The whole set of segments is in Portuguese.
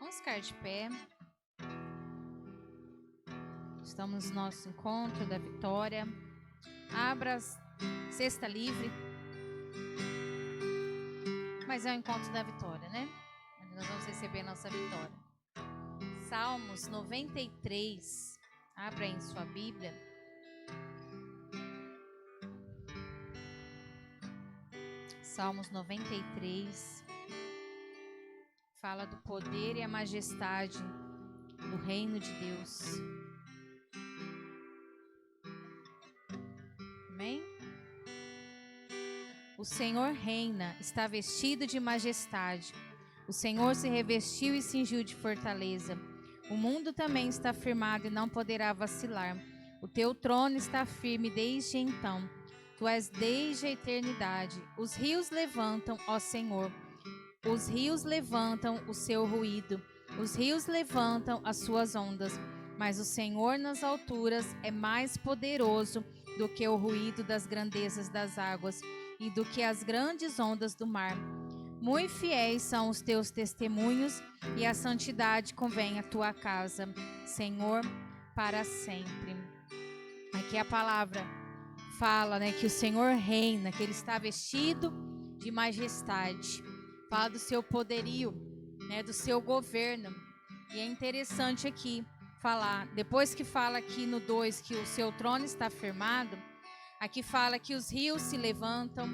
Vamos ficar de pé. Estamos no nosso encontro da vitória. Abra a cesta livre. Mas é o encontro da vitória, né? Onde nós vamos receber a nossa vitória. Salmos 93. Abra aí em sua Bíblia. Salmos 93. Fala do poder e a majestade do reino de Deus. Amém? O Senhor reina, está vestido de majestade. O Senhor se revestiu e cingiu de fortaleza. O mundo também está firmado e não poderá vacilar. O teu trono está firme desde então. Tu és desde a eternidade. Os rios levantam, ó Senhor. Os rios levantam o seu ruído. Os rios levantam as suas ondas. Mas o Senhor nas alturas é mais poderoso do que o ruído das grandezas das águas e do que as grandes ondas do mar. Muito fiéis são os teus testemunhos e a santidade convém à tua casa, Senhor, para sempre. Aqui a palavra fala, que o Senhor reina, que Ele está vestido de majestade. Fala do seu poderio, do seu governo. E é interessante aqui falar, depois que fala aqui no 2 que o seu trono está firmado, aqui fala que os rios se levantam,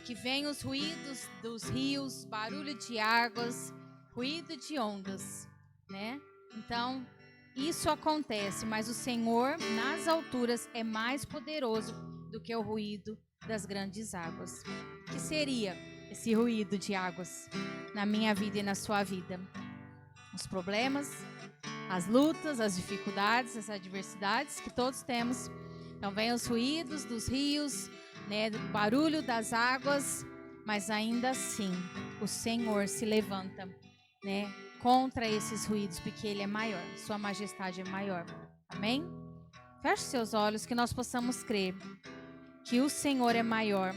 que vem os ruídos dos rios, barulho de águas, ruído de ondas, Então, isso acontece, mas o Senhor nas alturas é mais poderoso do que o ruído das grandes águas. O que seria esse ruído de águas na minha vida e na sua vida? Os problemas, as lutas, as dificuldades, as adversidades que todos temos. Então vem os ruídos dos rios, do barulho das águas, mas ainda assim o Senhor se levanta, contra esses ruídos, porque Ele é maior, Sua majestade é maior. Amém? Feche seus olhos, que nós possamos crer que o Senhor é maior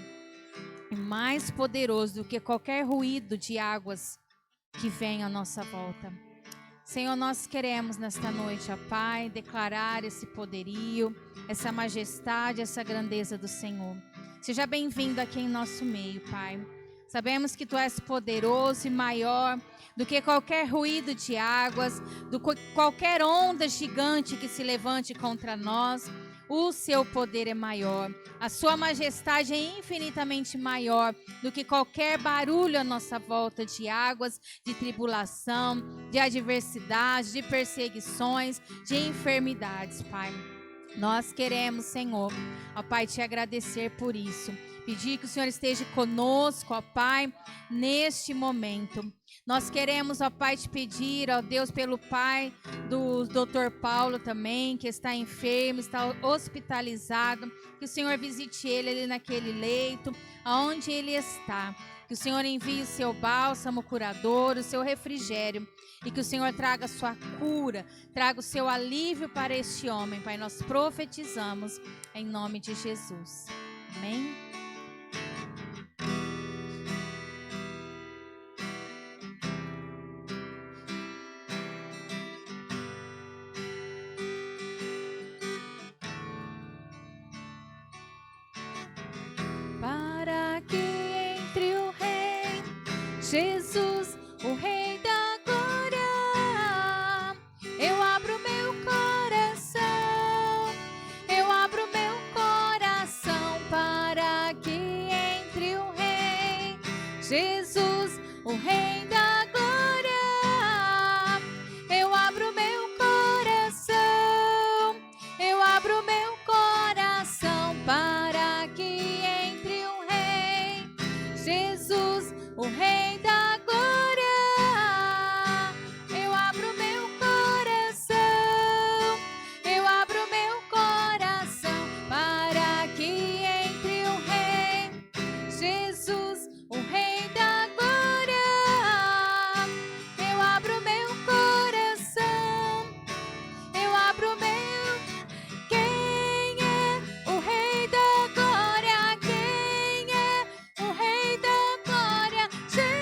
e mais poderoso do que qualquer ruído de águas que vem à nossa volta. Senhor, nós queremos nesta noite, ó Pai, declarar esse poderio, essa majestade, essa grandeza do Senhor. Seja bem-vindo aqui em nosso meio, Pai. Sabemos que Tu és poderoso e maior do que qualquer ruído de águas, qualquer onda gigante que se levante contra nós. O Seu poder é maior. A Sua majestade é infinitamente maior do que qualquer barulho à nossa volta de águas, de tribulação, de adversidade, de perseguições, de enfermidades, Pai. Nós queremos, Senhor, ó Pai, Te agradecer por isso. Pedir que o Senhor esteja conosco, ó Pai, neste momento. Nós queremos, ó Pai, Te pedir, ó Deus, pelo Pai do Dr. Paulo também, que está enfermo, está hospitalizado, que o Senhor visite ele ali naquele leito, aonde ele está. Que o Senhor envie o Seu bálsamo curador, o Seu refrigério, e que o Senhor traga a Sua cura, traga o Seu alívio para este homem. Pai, nós profetizamos em nome de Jesus. Amém? Para que entre o Rei Jesus, o Rei da glória, eu abro meu coração, eu abro meu coração para que entre o Rei Jesus, o Rei da glória, eu abro meu coração, eu abro meu coração para que entre o Rei Jesus, o Rei da glória, eu abro meu coração, eu abro meu coração para que entre o Rei Jesus, o Rei da glória, eu abro meu coração, eu abro meu. Quem é o Rei da glória? Quem é o Rei da glória? Jesus.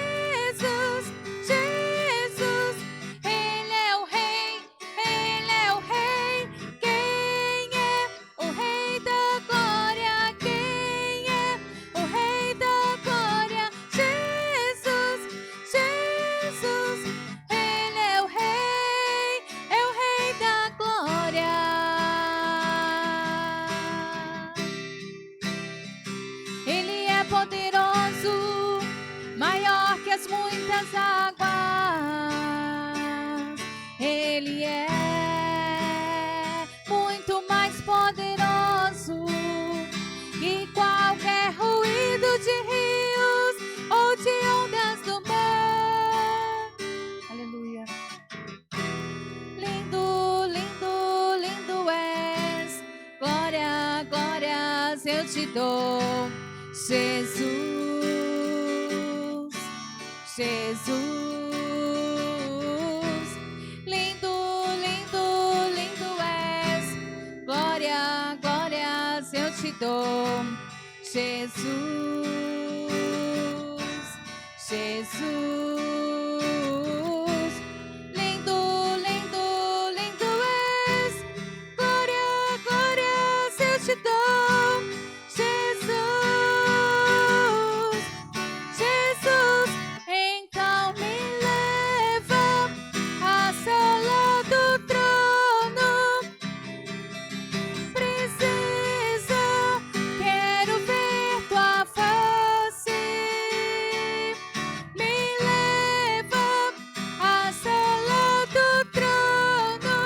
das muitas águas. Ele é muito mais poderoso que qualquer ruído de rios ou de ondas do mar. Aleluia. Lindo, lindo, lindo és. Glória, glórias eu te dou, Jesus, Jesus. Lindo, lindo, lindo és. Glória, glórias eu te dou, Jesus, Jesus. Lindo, lindo, lindo és. Glória, glórias eu te dou, Jesus, Jesus. Então me leva à sala do trono. Princesa, quero ver tua face. Me leva à sala do trono.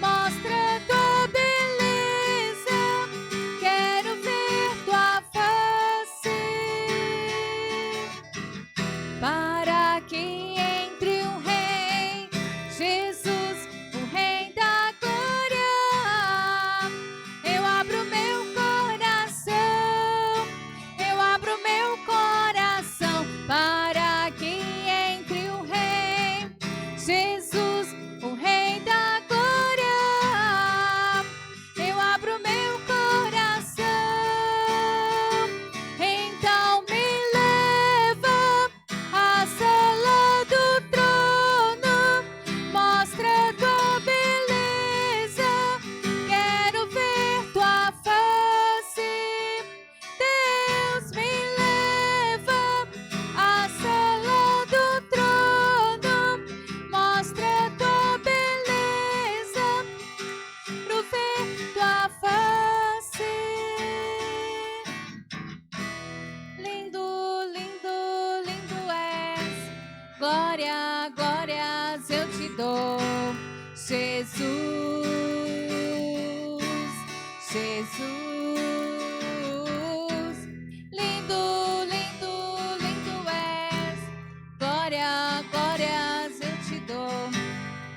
Mostra tua beleza. Quero ver tua face. Para que entre um rei, Jesus, o rei da glória. Eu abro meu coração, eu abro meu coração. Para que entre um rei, Jesus, o rei da glória. Eu abro meu coração. Então me leva à sala do trono. Mostra tua beleza. Quero ver tua face. Deus, me leva à sala do trono. Mostra tua beleza. Quero ver tua face. Lindo, lindo, lindo és. Glória, glórias eu te dou, Jesus, Jesus. Lindo, lindo, lindo és. Glória, glórias eu te dou,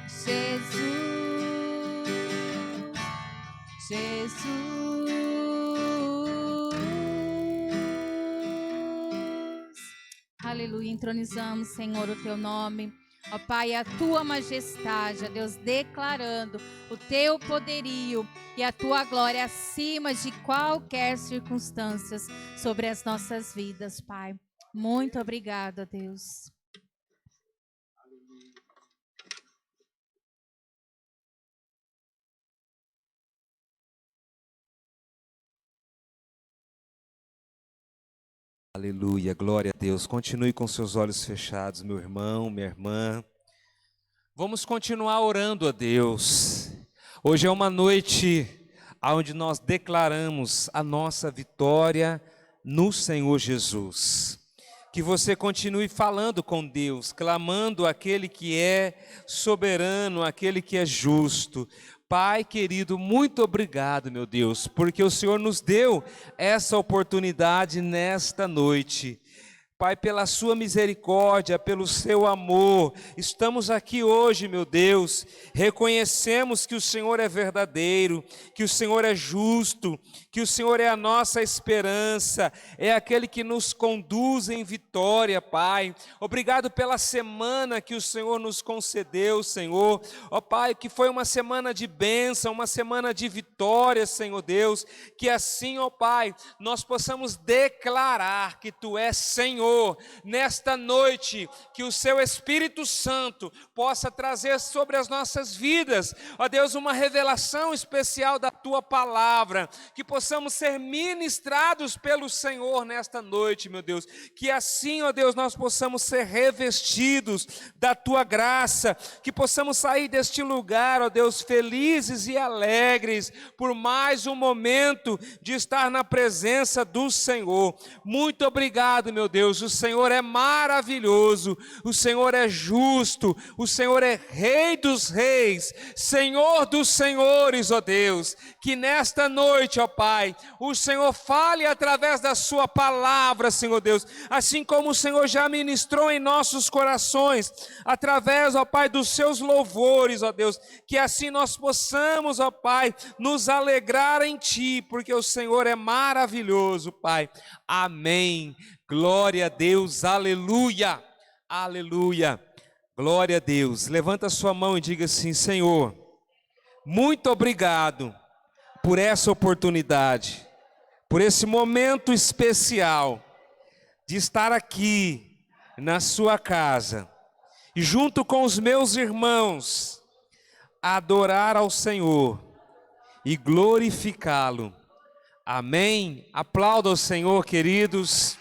Jesus, Jesus. Aleluia, entronizamos, Senhor, o teu nome. Ó Pai, a tua majestade, ó Deus, declarando o teu poderio e a tua glória acima de qualquer circunstância sobre as nossas vidas, Pai. Muito obrigada, Deus. Aleluia, glória a Deus. Continue com seus olhos fechados, meu irmão, minha irmã. Vamos continuar orando a Deus. Hoje é uma noite onde nós declaramos a nossa vitória no Senhor Jesus. Que você continue falando com Deus, clamando aquele que é soberano, aquele que é justo. Pai querido, muito obrigado, meu Deus, porque o Senhor nos deu essa oportunidade nesta noite. Pai, pela sua misericórdia, pelo seu amor, estamos aqui hoje, meu Deus, reconhecemos que o Senhor é verdadeiro, que o Senhor é justo, que o Senhor é a nossa esperança, é aquele que nos conduz em vitória, Pai. Obrigado pela semana que o Senhor nos concedeu, Senhor. Ó Pai, que foi uma semana de bênção, uma semana de vitória, Senhor Deus, que assim, ó Pai, nós possamos declarar que Tu és Senhor. Nesta noite, que o Seu Espírito Santo possa trazer sobre as nossas vidas, ó Deus, uma revelação especial da Tua palavra, que possamos ser ministrados pelo Senhor nesta noite, meu Deus, que assim, ó Deus, nós possamos ser revestidos da Tua graça, que possamos sair deste lugar, ó Deus, felizes e alegres, por mais um momento de estar na presença do Senhor. Muito obrigado, meu Deus. Deus, o Senhor é maravilhoso, o Senhor é justo, o Senhor é Rei dos reis, Senhor dos senhores, ó Deus, que nesta noite, ó Pai, o Senhor fale através da sua palavra, Senhor Deus, assim como o Senhor já ministrou em nossos corações, através, ó Pai, dos seus louvores, ó Deus, que assim nós possamos, ó Pai, nos alegrar em Ti, porque o Senhor é maravilhoso, Pai. Amém. Glória a Deus, aleluia, aleluia. Glória a Deus. Levanta a sua mão e diga assim: Senhor, muito obrigado por essa oportunidade, por esse momento especial de estar aqui na sua casa e junto com os meus irmãos adorar ao Senhor e glorificá-lo. Amém. Aplauda o Senhor, queridos.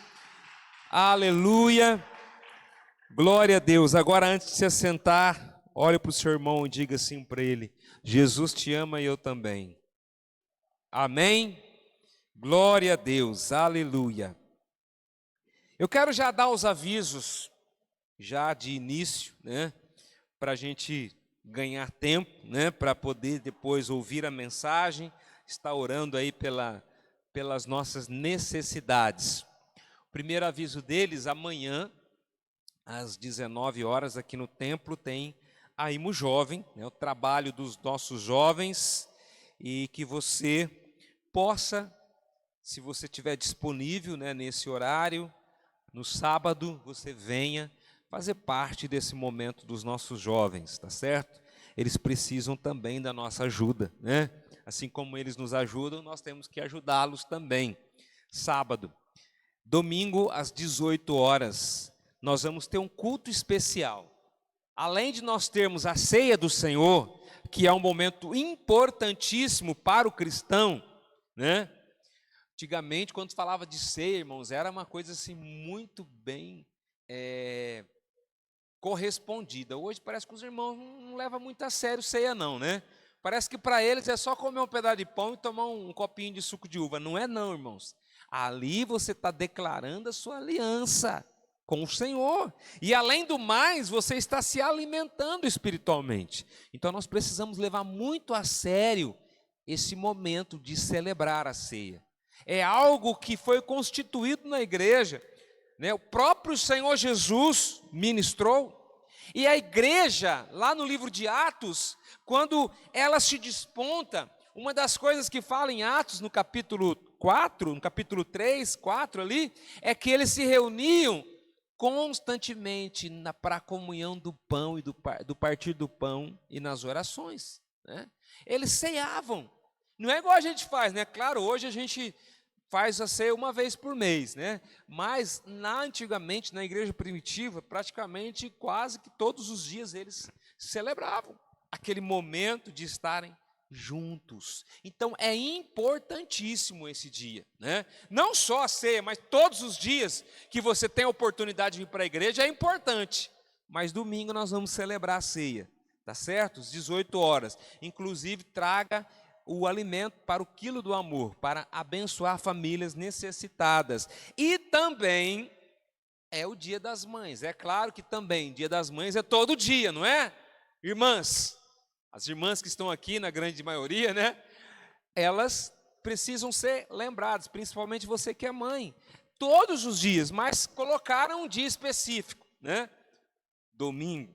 Aleluia. Glória a Deus. Agora, antes de se assentar, olhe para o seu irmão e diga assim para ele: Jesus te ama e eu também. Amém. Glória a Deus. Aleluia. Eu quero já dar os avisos, já de início, né? Para a gente ganhar tempo, né? Para poder depois ouvir a mensagem, estar orando aí pelas nossas necessidades. O primeiro aviso deles: amanhã, às 19 horas, aqui no templo, tem a Imo Jovem, né, o trabalho dos nossos jovens, e que você possa, se você estiver disponível, né, nesse horário, no sábado, você venha fazer parte desse momento dos nossos jovens, tá certo? Eles precisam também da nossa ajuda, né? Assim como eles nos ajudam, nós temos que ajudá-los também. Sábado. Domingo, às 18 horas, nós vamos ter um culto especial. Além de nós termos a ceia do Senhor, que é um momento importantíssimo para o cristão, né? Antigamente, quando falava de ceia, irmãos, era uma coisa assim muito bem correspondida. Hoje parece que os irmãos não levam muito a sério ceia não, né? Parece que para eles é só comer um pedaço de pão e tomar um copinho de suco de uva. Não é não, irmãos. Ali você está declarando a sua aliança com o Senhor. E além do mais, você está se alimentando espiritualmente. Então nós precisamos levar muito a sério esse momento de celebrar a ceia. É algo que foi constituído na igreja, né? O próprio Senhor Jesus ministrou. E a igreja, lá no livro de Atos, quando ela se desponta, uma das coisas que fala em Atos, no capítulo 4, no capítulo 3, 4 ali, é que eles se reuniam constantemente para a comunhão do pão e do partir do pão e nas orações, né? Eles ceavam. Não é igual a gente faz, né? Claro, hoje a gente faz a ceia uma vez por mês, né? Mas antigamente, na igreja primitiva, praticamente quase que todos os dias eles celebravam aquele momento de estarem juntos. Então é importantíssimo esse dia, né? Não só a ceia, mas todos os dias que você tem a oportunidade de ir para a igreja é importante. Mas domingo nós vamos celebrar a ceia, tá certo? Às 18 horas. Inclusive traga o alimento para o quilo do amor, para abençoar famílias necessitadas. E também é o Dia das Mães. É claro que também Dia das Mães é todo dia, não é? Irmãs, as irmãs que estão aqui, na grande maioria, né? Elas precisam ser lembradas, principalmente você que é mãe, todos os dias, mas colocaram um dia específico, né? Domingo.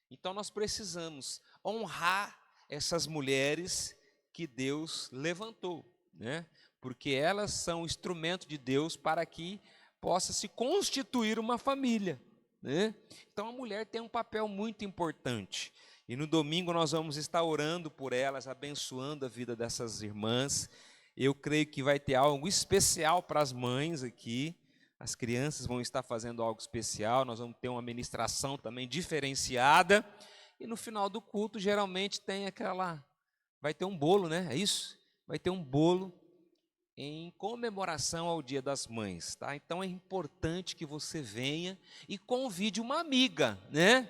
Então nós precisamos honrar essas mulheres que Deus levantou, né? Porque elas são instrumento de Deus para que possa se constituir uma família, né? Então a mulher tem um papel muito importante. E no domingo nós vamos estar orando por elas, abençoando a vida dessas irmãs. Eu creio que vai ter algo especial para as mães aqui. As crianças vão estar fazendo algo especial. Nós vamos ter uma ministração também diferenciada. E no final do culto, geralmente vai ter um bolo, né? É isso? Vai ter um bolo em comemoração ao Dia das Mães, tá? Então é importante que você venha e convide uma amiga, né?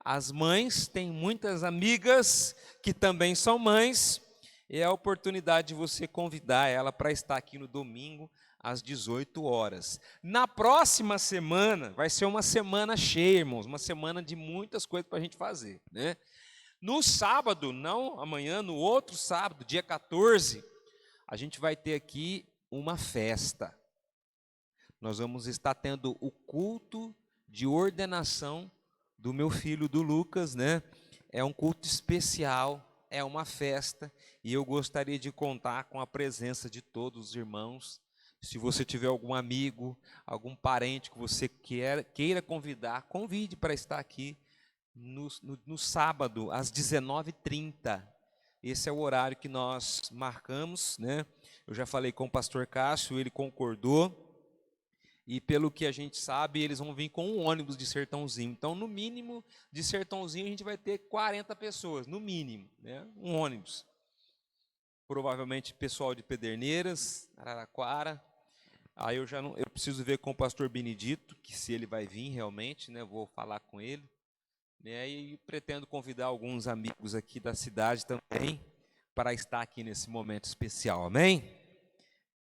As mães têm muitas amigas que também são mães, e é a oportunidade de você convidar ela para estar aqui no domingo, às 18 horas. Na próxima semana, vai ser uma semana cheia, irmãos, uma semana de muitas coisas para a gente fazer, né? No sábado, não amanhã, no outro sábado, dia 14, a gente vai ter aqui uma festa. Nós vamos estar tendo o culto de ordenação do meu filho, do Lucas, né? É um culto especial, é uma festa, e eu gostaria de contar com a presença de todos os irmãos. Se você tiver algum amigo, algum parente que você queira convidar, convide para estar aqui no sábado, às 19h30. Esse é o horário que nós marcamos, né? Eu já falei com o pastor Cássio, ele concordou. E pelo que a gente sabe, eles vão vir com um ônibus de Sertãozinho. Então, no mínimo, de Sertãozinho, a gente vai ter 40 pessoas, no mínimo, né? Um ônibus. Provavelmente pessoal de Pederneiras, Araraquara. Aí eu preciso ver com o pastor Benedito, que se ele vai vir realmente, né? Vou falar com ele. Né? E pretendo convidar alguns amigos aqui da cidade também para estar aqui nesse momento especial. Amém?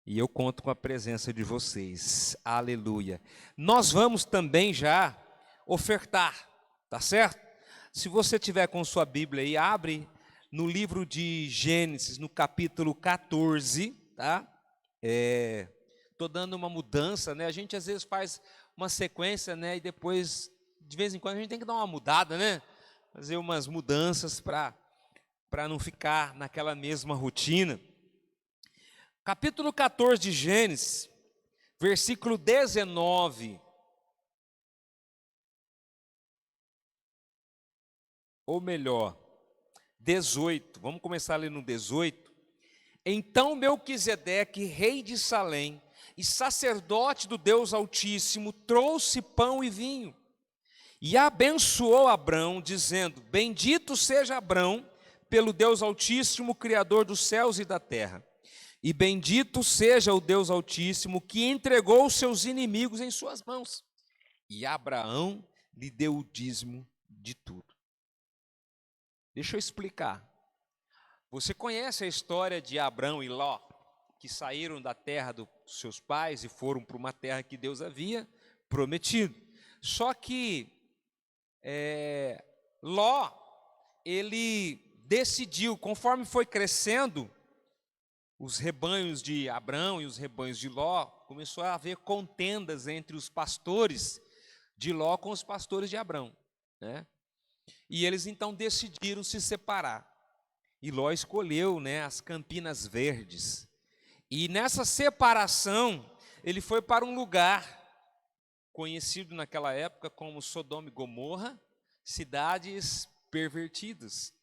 E eu conto com a presença de vocês. Aleluia. Nós vamos também já ofertar, tá certo? Se você tiver com sua Bíblia aí, abre no livro de Gênesis, no capítulo 14, tá? Estou dando uma mudança, né? A gente às vezes faz uma sequência, né? E depois, de vez em quando, a gente tem que dar uma mudada, né? Fazer umas mudanças para não ficar naquela mesma rotina. Capítulo 14 de Gênesis, versículo 19. Ou melhor, 18. Vamos começar ali no 18. Então Melquisedeque, rei de Salém, e sacerdote do Deus Altíssimo, trouxe pão e vinho, e abençoou Abrão, dizendo: Bendito seja Abrão pelo Deus Altíssimo, Criador dos céus e da terra. E bendito seja o Deus Altíssimo, que entregou os seus inimigos em suas mãos. E Abraão lhe deu o dízimo de tudo. Deixa eu explicar. Você conhece a história de Abrão e Ló, que saíram da terra dos seus pais e foram para uma terra que Deus havia prometido. Só que Ló, ele decidiu, conforme foi crescendo, os rebanhos de Abrão e os rebanhos de Ló, começou a haver contendas entre os pastores de Ló com os pastores de Abrão, né? E eles então decidiram se separar. E Ló escolheu, né, as Campinas Verdes. E nessa separação, ele foi para um lugar conhecido naquela época como Sodoma e Gomorra, cidades pervertidas.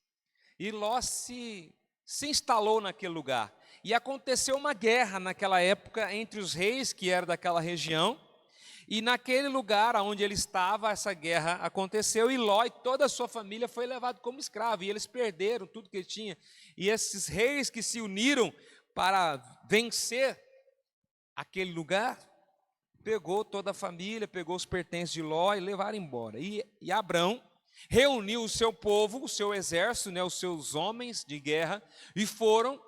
E Ló se instalou naquele lugar. E aconteceu uma guerra naquela época entre os reis que eram daquela região. E naquele lugar onde ele estava, essa guerra aconteceu, e Ló e toda a sua família foi levado como escravo, e eles perderam tudo que ele tinha. E esses reis que se uniram para vencer aquele lugar, pegou toda a família, pegou os pertences de Ló e levaram embora. E Abrão reuniu o seu povo, o seu exército, né, os seus homens de guerra, e foram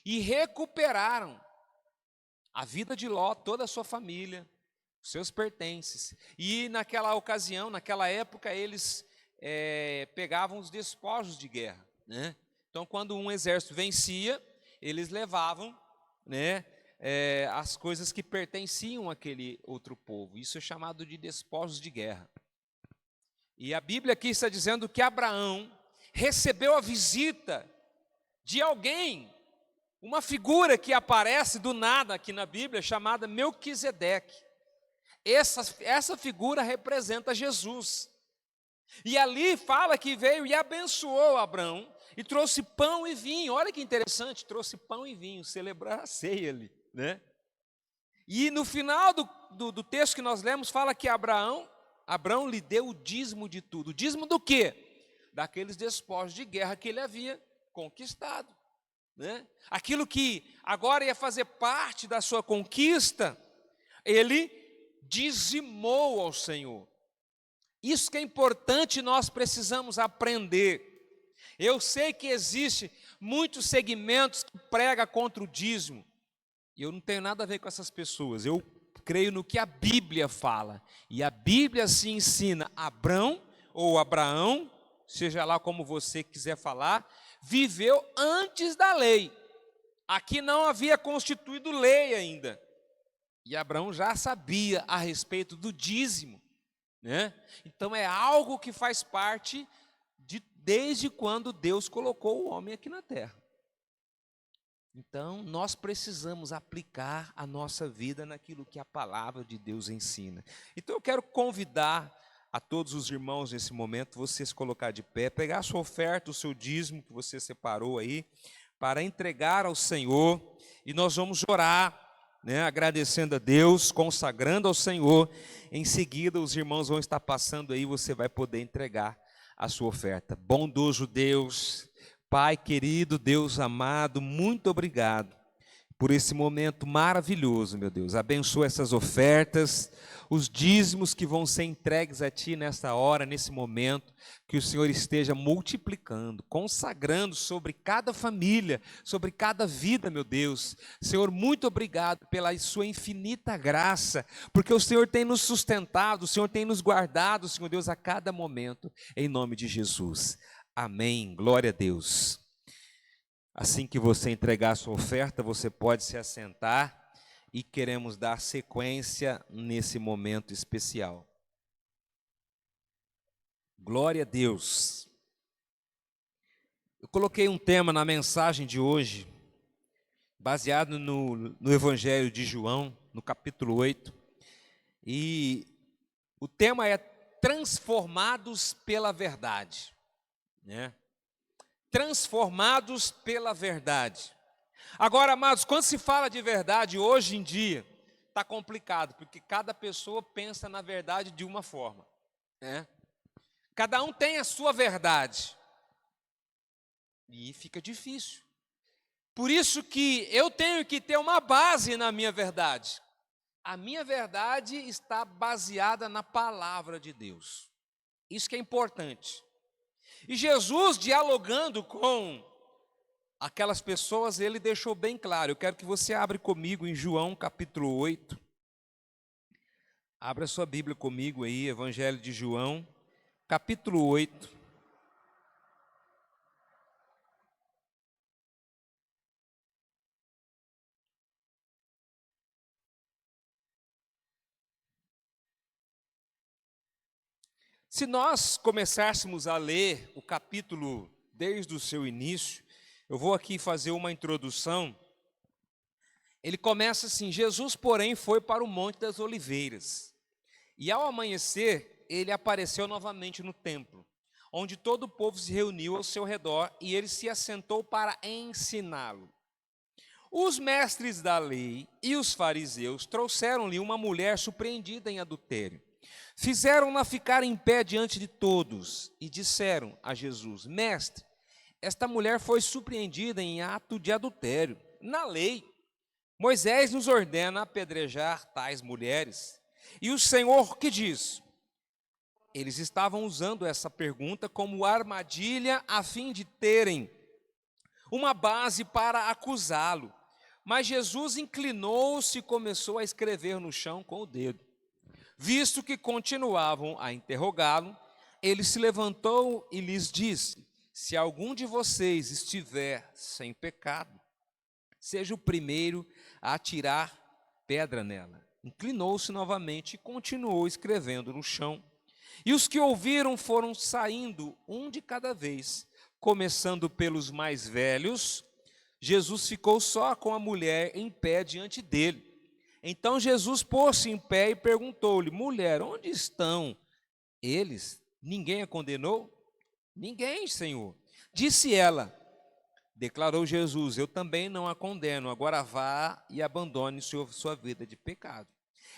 e recuperaram a vida de Ló, toda a sua família, os seus pertences. E naquela ocasião, naquela época, eles pegavam os despojos de guerra, né? Então, quando um exército vencia, eles levavam, né, as coisas que pertenciam àquele outro povo. Isso é chamado de despojos de guerra. E a Bíblia aqui está dizendo que Abraão recebeu a visita de alguém, uma figura que aparece do nada aqui na Bíblia, chamada Melquisedeque. Essa figura representa Jesus. E ali fala que veio e abençoou Abrão e trouxe pão e vinho. Olha que interessante, trouxe pão e vinho, celebrar a ceia ali, né? E no final do texto que nós lemos, fala que Abrão lhe deu o dízimo de tudo. O dízimo do quê? Daqueles despojos de guerra que ele havia conquistado, né? Aquilo que agora ia fazer parte da sua conquista, ele dizimou ao Senhor. Isso que é importante, nós precisamos aprender. Eu sei que existe muitos segmentos que pregam contra o dízimo. Eu não tenho nada a ver com essas pessoas. Eu creio no que a Bíblia fala. E a Bíblia se ensina. Abrão ou Abraão, seja lá como você quiser falar, viveu antes da lei. Aqui não havia constituído lei ainda. E Abraão já sabia a respeito do dízimo, né? Então é algo que faz parte desde quando Deus colocou o homem aqui na terra. Então nós precisamos aplicar a nossa vida naquilo que a palavra de Deus ensina. Então eu quero convidar a todos os irmãos nesse momento, você se colocar de pé, pegar a sua oferta, o seu dízimo que você separou aí, para entregar ao Senhor, e nós vamos orar, né, agradecendo a Deus, consagrando ao Senhor. Em seguida os irmãos vão estar passando aí, você vai poder entregar a sua oferta. Bondoso Deus, Pai querido, Deus amado, muito obrigado por esse momento maravilhoso, meu Deus. Abençoa essas ofertas, os dízimos que vão ser entregues a Ti nesta hora, nesse momento, que o Senhor esteja multiplicando, consagrando sobre cada família, sobre cada vida, meu Deus. Senhor, muito obrigado pela Sua infinita graça, porque o Senhor tem nos sustentado, o Senhor tem nos guardado, Senhor Deus, a cada momento, em nome de Jesus. Amém. Glória a Deus. Assim que você entregar a sua oferta, você pode se assentar e queremos dar sequência nesse momento especial. Glória a Deus. Eu coloquei um tema na mensagem de hoje, baseado no Evangelho de João, no capítulo 8. E o tema é transformados pela verdade, né? Transformados pela verdade. Agora, amados, quando se fala de verdade hoje em dia, está complicado, porque cada pessoa pensa na verdade de uma forma, né? Cada um tem a sua verdade, e fica difícil. Por isso que eu tenho que ter uma base na minha verdade. A minha verdade está baseada na palavra de Deus. Isso que é importante. E Jesus, dialogando com aquelas pessoas, ele deixou bem claro. Eu quero que você abra comigo em João capítulo 8. Abra sua Bíblia comigo aí, Evangelho de João, capítulo 8. Se nós começássemos a ler o capítulo desde o seu início, eu vou aqui fazer uma introdução. Ele começa assim: Jesus, porém, foi para o Monte das Oliveiras. E ao amanhecer, ele apareceu novamente no templo, onde todo o povo se reuniu ao seu redor, e ele se assentou para ensiná-lo. Os mestres da lei e os fariseus trouxeram-lhe uma mulher surpreendida em adultério. Fizeram-na ficar em pé diante de todos e disseram a Jesus: Mestre, esta mulher foi surpreendida em ato de adultério. Na lei, Moisés nos ordena apedrejar tais mulheres. E o Senhor que diz? Eles estavam usando essa pergunta como armadilha a fim de terem uma base para acusá-lo. Mas Jesus inclinou-se e começou a escrever no chão com o dedo. Visto que continuavam a interrogá-lo, ele se levantou e lhes disse: Se algum de vocês estiver sem pecado, seja o primeiro a atirar pedra nela. Inclinou-se novamente e continuou escrevendo no chão. E os que ouviram foram saindo, um de cada vez, começando pelos mais velhos. Jesus ficou só com a mulher em pé diante dele. Então Jesus pôs-se em pé e perguntou-lhe: Mulher, onde estão eles? Ninguém a condenou? Ninguém, Senhor. Disse ela. Declarou Jesus: Eu também não a condeno. Agora vá e abandone sua vida de pecado.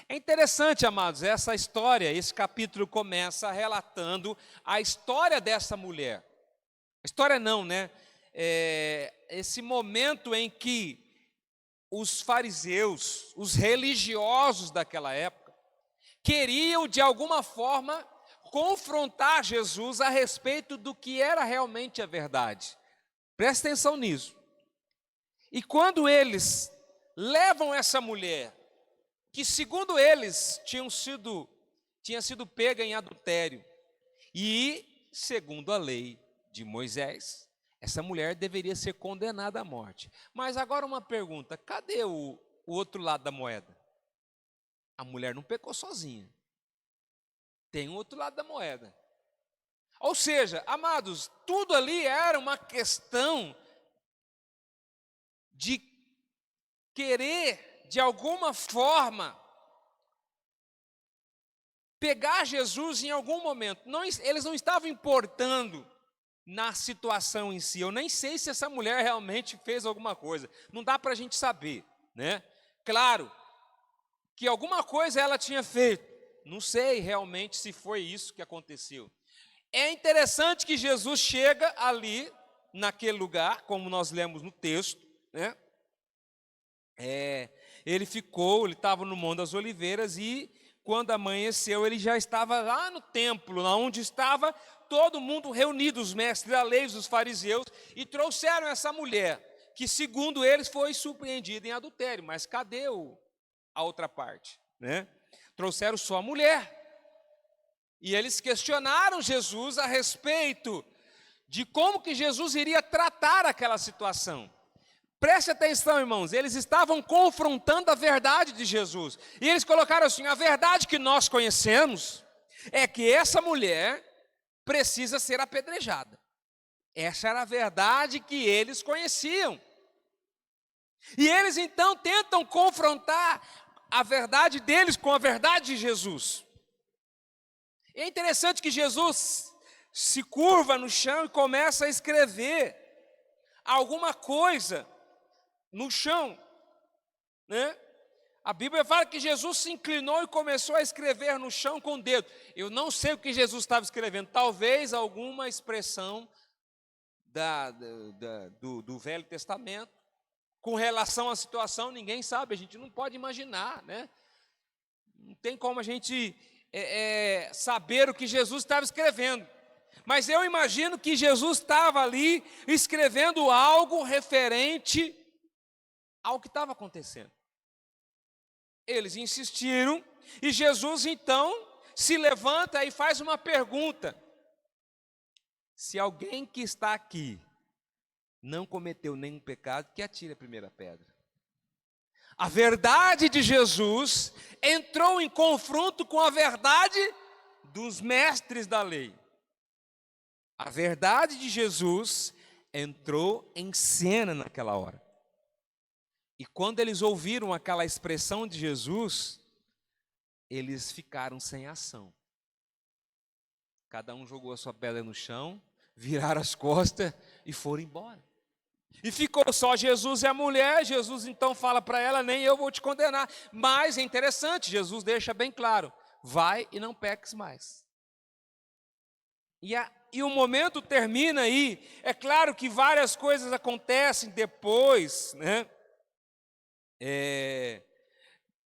É interessante, amados, essa história. Esse capítulo começa relatando a história dessa mulher. História não, né? Esse momento em que os fariseus, os religiosos daquela época, queriam de alguma forma confrontar Jesus a respeito do que era realmente a verdade. Presta atenção nisso. E quando eles levam essa mulher, que segundo eles tinha sido pega em adultério, e segundo a lei de Moisés, essa mulher deveria ser condenada à morte. Mas agora uma pergunta: cadê o outro lado da moeda? A mulher não pecou sozinha. Tem o outro lado da moeda. Ou seja, amados, tudo ali era uma questão de querer, de alguma forma, pegar Jesus em algum momento. Eles não estavam importando na situação em si. Eu nem sei se essa mulher realmente fez alguma coisa. Não dá para a gente saber, né? Claro que alguma coisa ela tinha feito. Não sei realmente se foi isso que aconteceu. É interessante que Jesus chega ali, naquele lugar, como nós lemos no texto, né? Ele estava no Monte das Oliveiras, e quando amanheceu, ele já estava lá no templo, lá onde estava todo mundo reunido, os mestres da lei, os fariseus, e trouxeram essa mulher, que segundo eles foi surpreendida em adultério. Mas cadê a outra parte, né? Trouxeram só a mulher. E eles questionaram Jesus a respeito de como que Jesus iria tratar aquela situação. Preste atenção, irmãos, eles estavam confrontando a verdade de Jesus. E eles colocaram assim: a verdade que nós conhecemos é que essa mulher precisa ser apedrejada. Essa era a verdade que eles conheciam. E eles então tentam confrontar a verdade deles com a verdade de Jesus. É interessante que Jesus se curva no chão e começa a escrever alguma coisa no chão, né? A Bíblia fala que Jesus se inclinou e começou a escrever no chão com o dedo. Eu não sei o que Jesus estava escrevendo, talvez alguma expressão do Velho Testamento, com relação à situação. Ninguém sabe, a gente não pode imaginar, né? Não tem como a gente saber o que Jesus estava escrevendo. Mas eu imagino que Jesus estava ali escrevendo algo referente ao que estava acontecendo. Eles insistiram, e Jesus então se levanta e faz uma pergunta: se alguém que está aqui não cometeu nenhum pecado, que atire a primeira pedra. A verdade de Jesus entrou em confronto com a verdade dos mestres da lei. A verdade de Jesus entrou em cena naquela hora. E quando eles ouviram aquela expressão de Jesus, eles ficaram sem ação. Cada um jogou a sua pedra no chão, viraram as costas e foram embora. E ficou só Jesus e a mulher. Jesus então fala para ela: nem eu vou te condenar. Mas é interessante, Jesus deixa bem claro: vai e não peques mais. E o momento termina aí. É claro que várias coisas acontecem depois, né?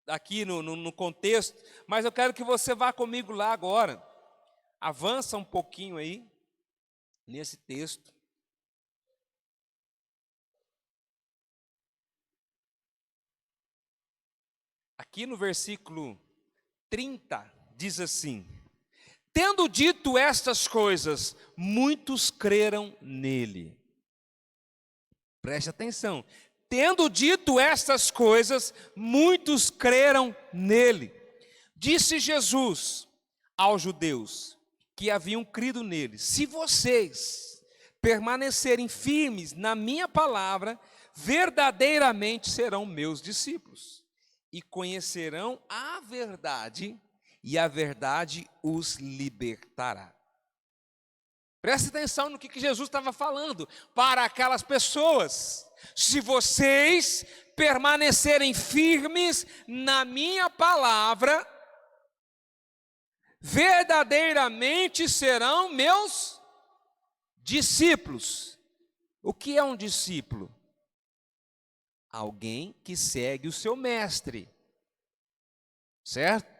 Aqui no contexto, mas eu quero que você vá comigo lá agora. Avança um pouquinho aí, nesse texto. Aqui no versículo 30, diz assim: tendo dito estas coisas, muitos creram nele. Preste atenção. Tendo dito estas coisas, muitos creram nele. Disse Jesus aos judeus que haviam crido nele: se vocês permanecerem firmes na minha palavra, verdadeiramente serão meus discípulos, e conhecerão a verdade, e a verdade os libertará. Preste atenção no que Jesus estava falando para aquelas pessoas: se vocês permanecerem firmes na minha palavra, verdadeiramente serão meus discípulos. O que é um discípulo? Alguém que segue o seu mestre, certo?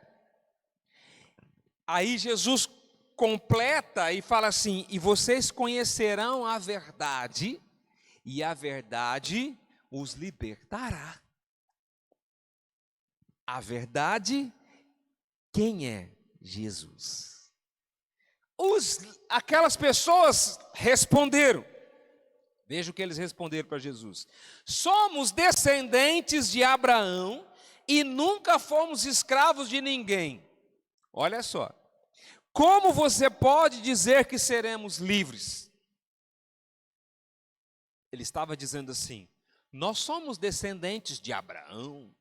Aí Jesus completa e fala assim: e vocês conhecerão a verdade, e a verdade os libertará. a verdade, quem é Jesus? Aquelas pessoas responderam. Veja o que eles responderam para Jesus: somos descendentes de Abraão e nunca fomos escravos de ninguém. Olha só, como você pode dizer que seremos livres? Ele estava dizendo assim: nós somos descendentes de Abraão.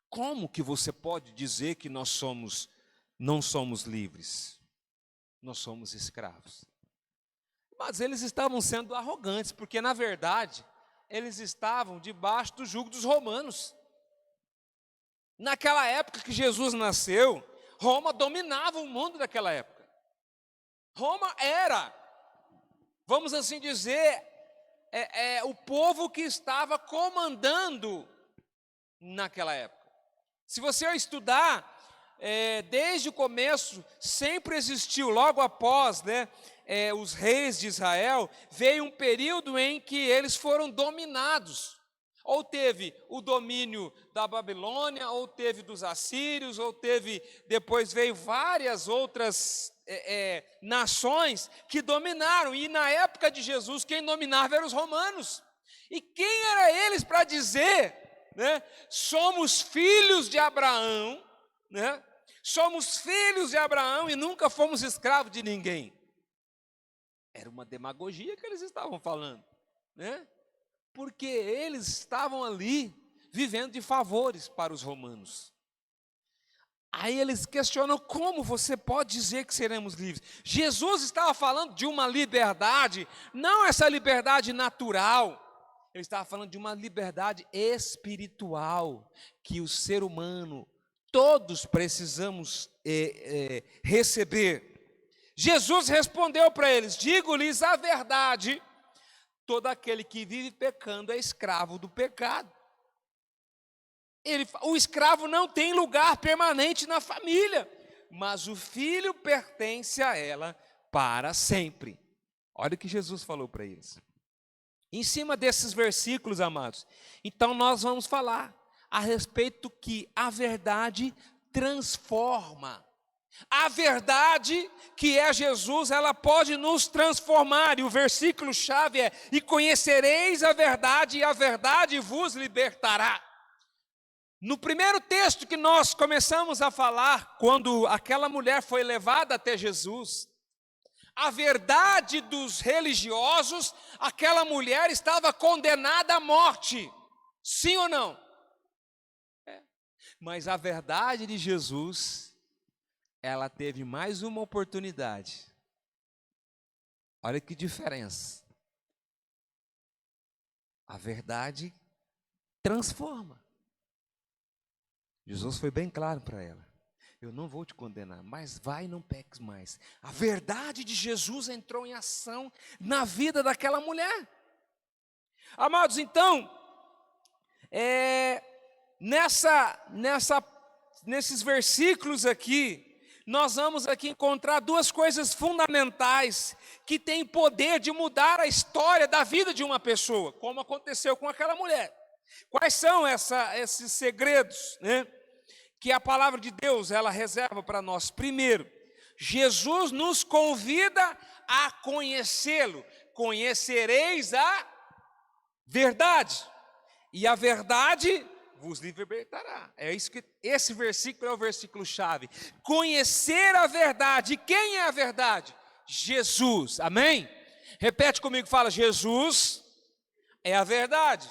Como que você pode dizer que não somos livres? Nós somos escravos. Mas eles estavam sendo arrogantes, porque na verdade eles estavam debaixo do jugo dos romanos. Naquela época que Jesus nasceu, Roma dominava o mundo daquela época. Roma era, vamos assim dizer, o povo que estava comandando naquela época. Se você estudar, desde o começo, sempre existiu, logo após, os reis de Israel, veio um período em que eles foram dominados. Ou teve o domínio da Babilônia, ou teve dos assírios, depois veio várias outras nações que dominaram. E na época de Jesus, quem dominava eram os romanos. E quem era eles para dizer, somos filhos de Abraão, somos filhos de Abraão e nunca fomos escravos de ninguém? Era uma demagogia que eles estavam falando, porque eles estavam ali vivendo de favores para os romanos. Aí eles questionam: como você pode dizer que seremos livres? Jesus estava falando de uma liberdade, não essa liberdade natural. Ele estava falando de uma liberdade espiritual, que o ser humano, todos precisamos receber. Jesus respondeu para eles: digo-lhes a verdade, todo aquele que vive pecando é escravo do pecado. O escravo não tem lugar permanente na família, mas o filho pertence a ela para sempre. Olha o que Jesus falou para eles. Em cima desses versículos, amados, então nós vamos falar a respeito que a verdade transforma. A verdade, que é Jesus, ela pode nos transformar. E o versículo-chave é: e conhecereis a verdade, e a verdade vos libertará. No primeiro texto que nós começamos a falar, quando aquela mulher foi levada até Jesus, a verdade dos religiosos, aquela mulher estava condenada à morte. Sim ou não? Mas a verdade de Jesus, ela teve mais uma oportunidade. Olha que diferença. A verdade transforma. Jesus foi bem claro para ela: eu não vou te condenar, mas vai e não peques mais. A verdade de Jesus entrou em ação na vida daquela mulher. Amados, então, nesses versículos aqui, nós vamos aqui encontrar duas coisas fundamentais que têm poder de mudar a história da vida de uma pessoa, como aconteceu com aquela mulher. Quais são esses segredos, que a palavra de Deus ela reserva para nós? Primeiro, Jesus nos convida a conhecê-lo. Conhecereis a verdade, e a verdade vos libertará. Esse versículo é o versículo-chave. Conhecer a verdade. Quem é a verdade? Jesus. Amém? Repete comigo, fala: Jesus é a verdade.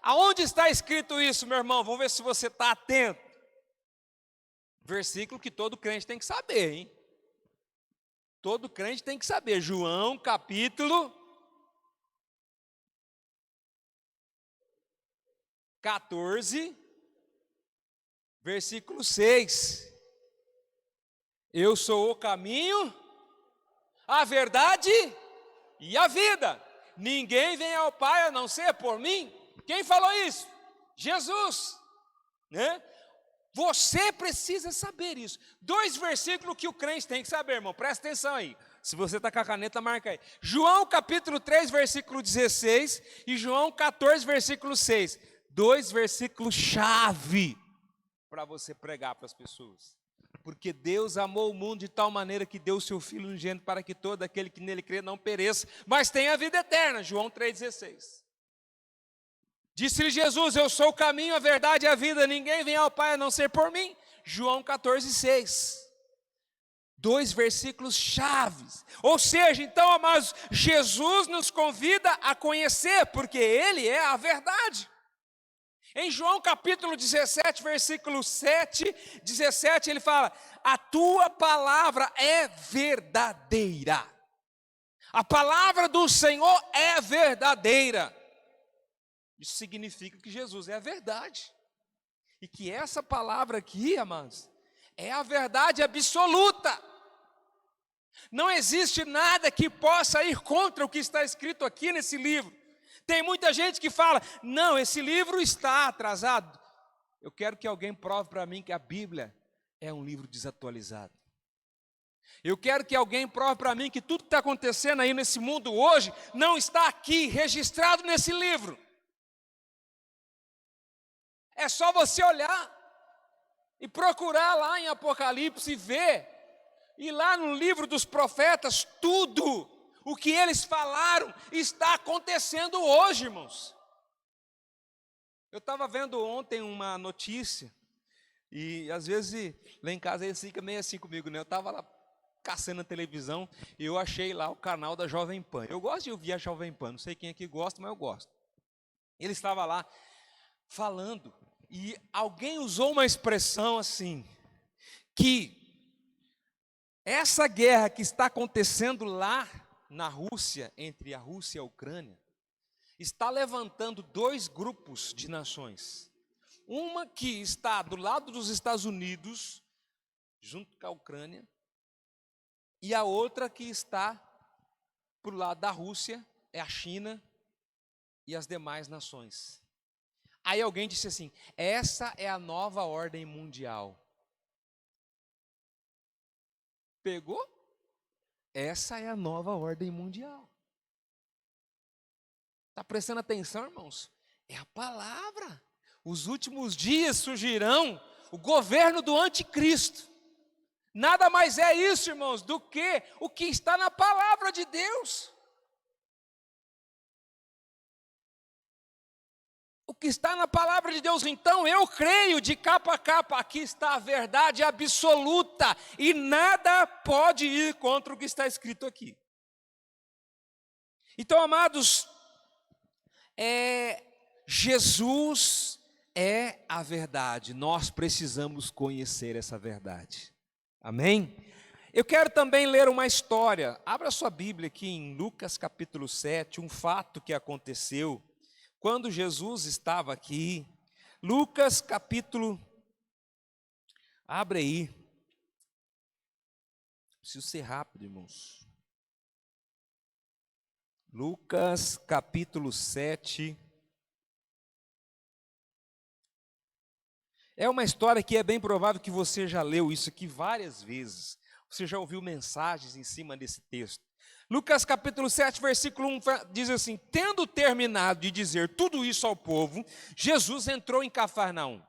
Aonde está escrito isso, meu irmão? Vamos ver se você está atento. Versículo que todo crente tem que saber, hein? Todo crente tem que saber. João, capítulo 14, versículo 6. Eu sou o caminho, a verdade e a vida. Ninguém vem ao Pai a não ser por mim. Quem falou isso? Jesus, Você precisa saber isso. 2 versículos que o crente tem que saber, irmão. Presta atenção aí. Se você está com a caneta, marca aí. João capítulo 3, versículo 16 e João 14, versículo 6. 2 versículos chave para você pregar para as pessoas. Porque Deus amou o mundo de tal maneira que deu o seu Filho unigênito para que todo aquele que nele crê não pereça, mas tenha a vida eterna. João 3,16. Disse-lhe Jesus: eu sou o caminho, a verdade e a vida, ninguém vem ao Pai a não ser por mim. João 14,6. 2 versículos chaves. Ou seja, então, amados, Jesus nos convida a conhecer, porque Ele é a verdade. Em João capítulo 17, versículo 17, ele fala: a tua palavra é verdadeira. A palavra do Senhor é verdadeira. Isso significa que Jesus é a verdade. E que essa palavra aqui, amados, é a verdade absoluta. Não existe nada que possa ir contra o que está escrito aqui nesse livro. Tem muita gente que fala: não, esse livro está atrasado. Eu quero que alguém prove para mim que a Bíblia é um livro desatualizado. Eu quero que alguém prove para mim que tudo que está acontecendo aí nesse mundo hoje não está aqui, registrado nesse livro. É só você olhar e procurar lá em Apocalipse e ver. E lá no livro dos profetas, tudo o que eles falaram está acontecendo hoje, irmãos. Eu estava vendo ontem uma notícia, e às vezes lá em casa eles ficam meio assim comigo, né? Eu estava lá caçando a televisão e eu achei lá o canal da Jovem Pan. Eu gosto de ouvir a Jovem Pan, não sei quem aqui gosta, mas eu gosto. Ele estava lá falando, e alguém usou uma expressão assim, que essa guerra que está acontecendo lá na Rússia, entre a Rússia e a Ucrânia, está levantando 2 grupos de nações. Uma que está do lado dos Estados Unidos, junto com a Ucrânia, e a outra que está para o lado da Rússia, é a China e as demais nações. Aí alguém disse assim: essa é a nova ordem mundial. Pegou? Essa é a nova ordem mundial. Está prestando atenção, irmãos? É a palavra. Os últimos dias surgirão o governo do anticristo. Nada mais é isso, irmãos, do que o que está na palavra de Deus. O que está na palavra de Deus. Então eu creio de capa a capa, aqui está a verdade absoluta, e nada pode ir contra o que está escrito aqui. Então, amados, Jesus é a verdade, nós precisamos conhecer essa verdade, amém? Eu quero também ler uma história. Abra sua Bíblia aqui em Lucas capítulo 7, um fato que aconteceu quando Jesus estava aqui. Lucas capítulo, abre aí, preciso ser rápido, irmãos. Lucas capítulo 7. É uma história que é bem provável que você já leu isso aqui várias vezes. Você já ouviu mensagens em cima desse texto. Lucas capítulo 7, versículo 1 diz assim: tendo terminado de dizer tudo isso ao povo, Jesus entrou em Cafarnaum.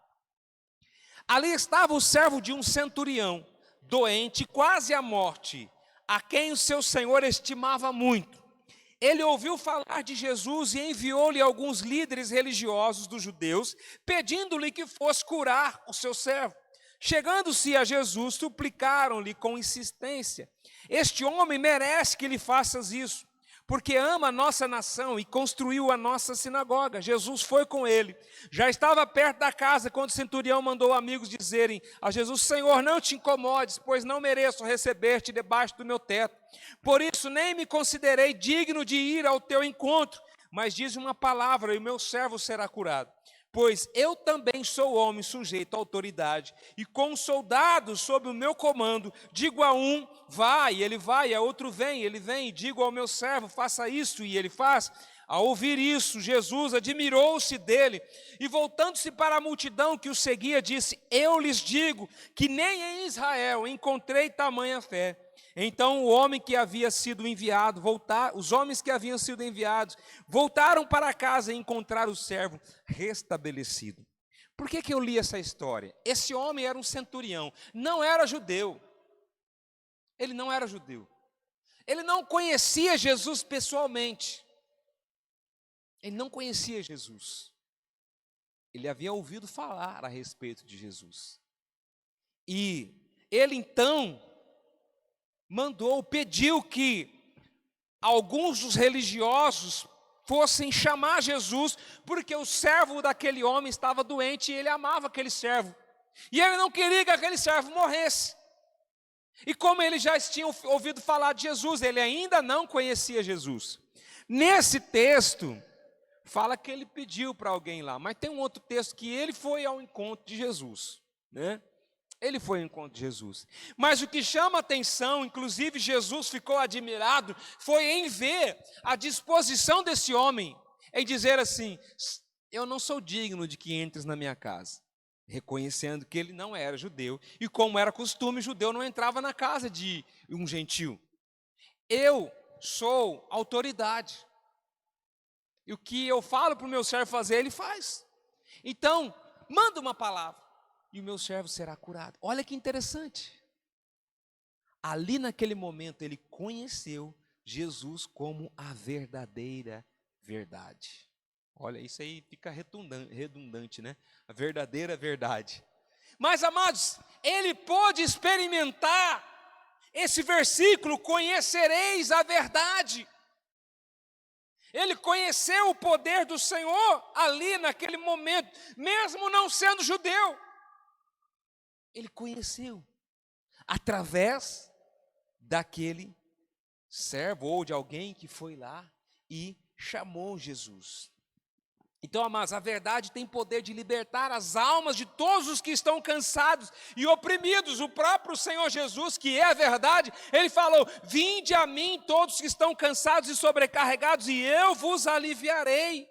Ali estava o servo de um centurião, doente, quase à morte, a quem o seu senhor estimava muito. Ele ouviu falar de Jesus e enviou-lhe alguns líderes religiosos dos judeus, pedindo-lhe que fosse curar o seu servo. Chegando-se a Jesus, suplicaram-lhe com insistência: este homem merece que lhe faças isso, porque ama a nossa nação e construiu a nossa sinagoga. Jesus foi com ele. Já estava perto da casa quando o centurião mandou amigos dizerem a Jesus: Senhor, não te incomodes, pois não mereço receber-te debaixo do meu teto. Por isso nem me considerei digno de ir ao teu encontro, mas diz uma palavra e o meu servo será curado. Pois eu também sou homem sujeito à autoridade, e com soldados sob o meu comando, digo a um, vai, e ele vai, a outro vem, ele vem, e digo ao meu servo, faça isso, e ele faz. Ao ouvir isso, Jesus admirou-se dele, e voltando-se para a multidão que o seguia, disse: eu lhes digo que nem em Israel encontrei tamanha fé. Então o homem que havia sido enviado, os homens que haviam sido enviados, voltaram para casa e encontraram o servo restabelecido. Por que eu li essa história? Esse homem era um centurião, não era judeu. Ele não era judeu. Ele não conhecia Jesus pessoalmente. Ele não conhecia Jesus. Ele havia ouvido falar a respeito de Jesus. E ele então pediu que alguns dos religiosos fossem chamar Jesus, porque o servo daquele homem estava doente e ele amava aquele servo. E ele não queria que aquele servo morresse. E como ele já tinha ouvido falar de Jesus, ele ainda não conhecia Jesus. Nesse texto, fala que ele pediu para alguém lá, mas tem um outro texto que ele foi ao encontro de Jesus, né? Ele foi ao encontro de Jesus. Mas o que chama atenção, inclusive Jesus ficou admirado, foi em ver a disposição desse homem, em dizer assim: eu não sou digno de que entres na minha casa. Reconhecendo que ele não era judeu, e como era costume, judeu não entrava na casa de um gentil. Eu sou autoridade. E o que eu falo para o meu servo fazer, ele faz. Então, manda uma palavra, e o meu servo será curado. Olha que interessante. Ali naquele momento, ele conheceu Jesus como a verdadeira verdade. Olha, isso aí fica redundante, né? A verdadeira verdade. Mas, amados, ele pôde experimentar esse versículo: conhecereis a verdade. Ele conheceu o poder do Senhor ali naquele momento, mesmo não sendo judeu. Ele conheceu através daquele servo ou de alguém que foi lá e chamou Jesus. Então, amados, a verdade tem poder de libertar as almas de todos os que estão cansados e oprimidos. O próprio Senhor Jesus, que é a verdade, ele falou: vinde a mim todos que estão cansados e sobrecarregados, e eu vos aliviarei.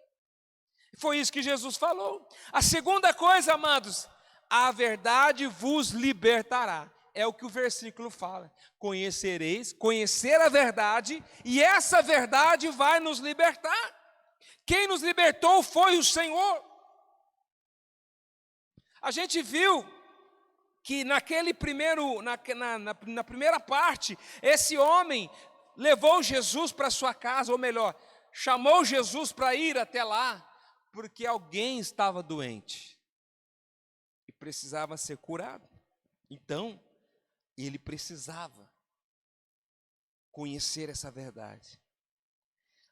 Foi isso que Jesus falou. A segunda coisa, amados, a verdade vos libertará. É o que o versículo fala. Conhecer a verdade, e essa verdade vai nos libertar. Quem nos libertou foi o Senhor. A gente viu que na primeira parte, esse homem levou Jesus para sua casa, ou melhor, chamou Jesus para ir até lá, porque alguém estava doente e precisava ser curado. Então, ele precisava conhecer essa verdade.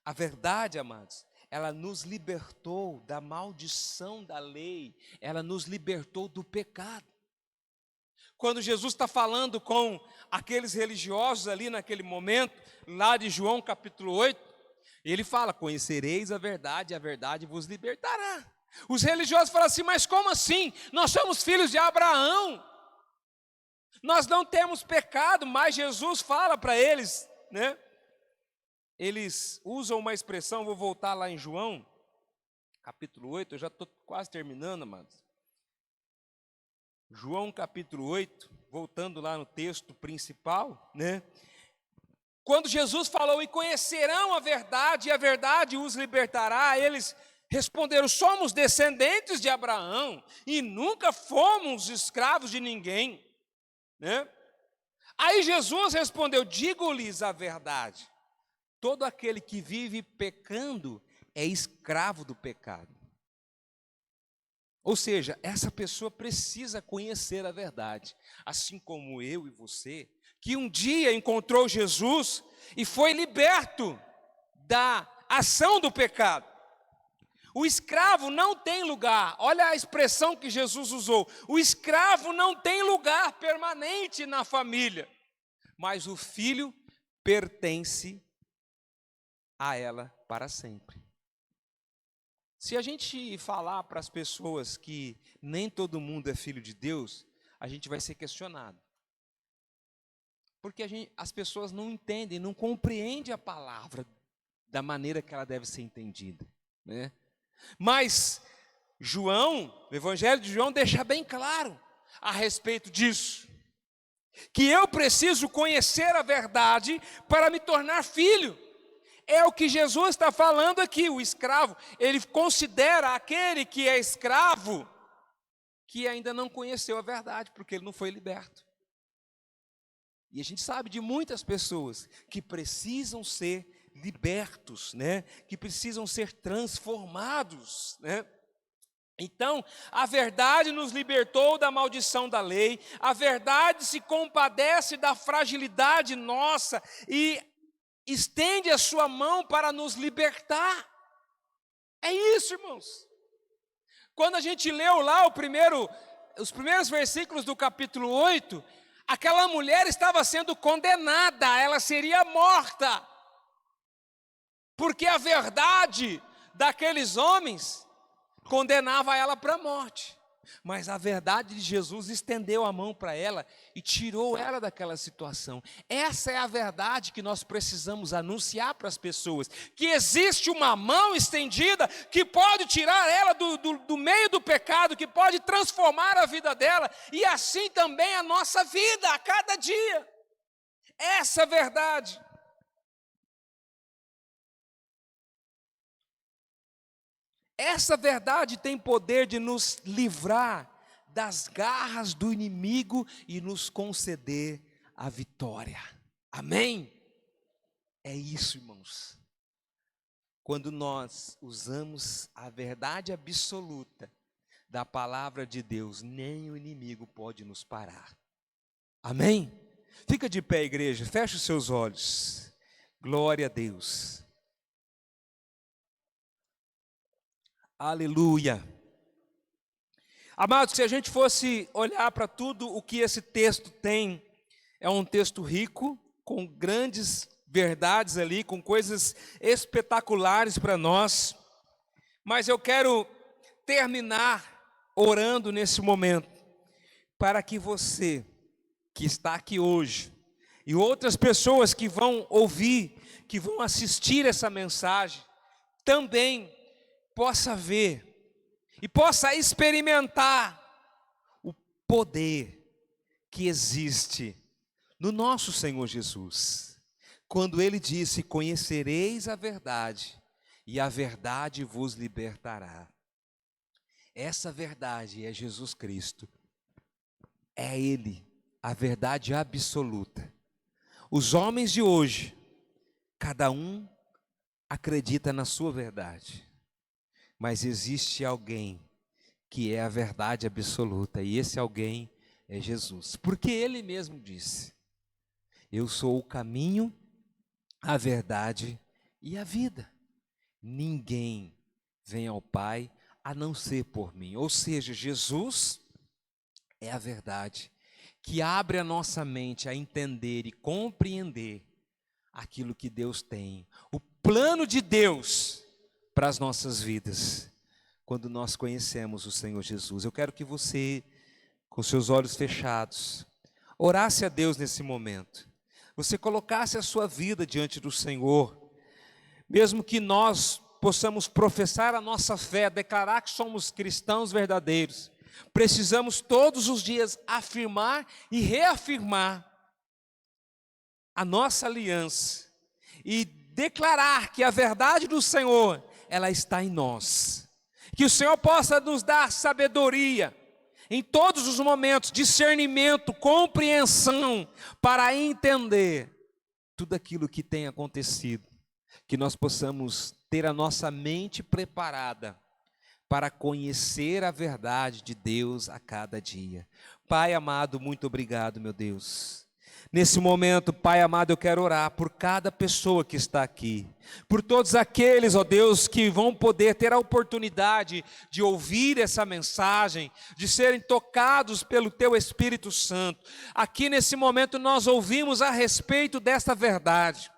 A verdade, amados, ela nos libertou da maldição da lei, ela nos libertou do pecado. Quando Jesus está falando com aqueles religiosos ali naquele momento, lá de João capítulo 8, ele fala: conhecereis a verdade vos libertará. Os religiosos falam assim: mas como assim? Nós somos filhos de Abraão, nós não temos pecado. Mas Jesus fala para eles, né? Eles usam uma expressão, vou voltar lá em João, capítulo 8, eu já estou quase terminando, amados. João capítulo 8, voltando lá no texto principal, né? Quando Jesus falou: e conhecerão a verdade, e a verdade os libertará, eles responderam: somos descendentes de Abraão, e nunca fomos escravos de ninguém, né? Aí Jesus respondeu: digo-lhes a verdade. Todo aquele que vive pecando é escravo do pecado. Ou seja, essa pessoa precisa conhecer a verdade, assim como eu e você, que um dia encontrou Jesus e foi liberto da ação do pecado. O escravo não tem lugar, olha a expressão que Jesus usou: o escravo não tem lugar permanente na família, mas o filho pertence a ela para sempre. Se a gente falar para as pessoas que nem todo mundo é filho de Deus, a gente vai ser questionado. Porque as pessoas não entendem, não compreendem a palavra da maneira que ela deve ser entendida, né? Mas João, o Evangelho de João deixa bem claro a respeito disso. que eu preciso conhecer a verdade para me tornar filho. É o que Jesus está falando aqui. O escravo, ele considera aquele que é escravo, que ainda não conheceu a verdade, porque ele não foi liberto. E a gente sabe de muitas pessoas que precisam ser libertos, né? Que precisam ser transformados, né? Então, a verdade nos libertou da maldição da lei, a verdade se compadece da fragilidade nossa e estende a sua mão para nos libertar. É isso, irmãos. Quando a gente leu lá os primeiros versículos do capítulo 8, aquela mulher estava sendo condenada, ela seria morta, porque a verdade daqueles homens condenava ela para a morte. Mas a verdade de Jesus estendeu a mão para ela e tirou ela daquela situação. Essa é a verdade que nós precisamos anunciar para as pessoas, que existe uma mão estendida que pode tirar ela do meio do pecado, que pode transformar a vida dela, e assim também a nossa vida, a cada dia. Essa é a verdade. Essa verdade tem poder de nos livrar das garras do inimigo e nos conceder a vitória. Amém? É isso, irmãos. Quando nós usamos a verdade absoluta da palavra de Deus, nem o inimigo pode nos parar. Amém? Fica de pé, igreja, feche os seus olhos. Glória a Deus. Aleluia. Amados, se a gente fosse olhar para tudo o que esse texto tem, é um texto rico, com grandes verdades ali, com coisas espetaculares para nós, mas eu quero terminar orando nesse momento, para que você, que está aqui hoje, e outras pessoas que vão ouvir, que vão assistir essa mensagem, também possa ver e possa experimentar o poder que existe no nosso Senhor Jesus, quando Ele disse: conhecereis a verdade, e a verdade vos libertará. Essa verdade é Jesus Cristo, é Ele, a verdade absoluta. Os homens de hoje, cada um acredita na sua verdade, mas existe alguém que é a verdade absoluta, e esse alguém é Jesus, porque Ele mesmo disse: eu sou o caminho, a verdade e a vida. Ninguém vem ao Pai a não ser por mim. Ou seja, Jesus é a verdade que abre a nossa mente a entender e compreender aquilo que Deus tem, o plano de Deus para as nossas vidas, quando nós conhecemos o Senhor Jesus. Eu quero que você, com seus olhos fechados, orasse a Deus nesse momento, você colocasse a sua vida diante do Senhor, mesmo que nós possamos professar a nossa fé, declarar que somos cristãos verdadeiros, precisamos todos os dias afirmar e reafirmar a nossa aliança e declarar que a verdade do Senhor, ela está em nós. Que o Senhor possa nos dar sabedoria em todos os momentos, discernimento, compreensão, para entender tudo aquilo que tem acontecido. Que nós possamos ter a nossa mente preparada para conhecer a verdade de Deus a cada dia. Pai amado, muito obrigado, meu Deus. Nesse momento, Pai amado, eu quero orar por cada pessoa que está aqui, por todos aqueles, ó Deus, que vão poder ter a oportunidade de ouvir essa mensagem, de serem tocados pelo Teu Espírito Santo. Aqui nesse momento nós ouvimos a respeito dessa verdade,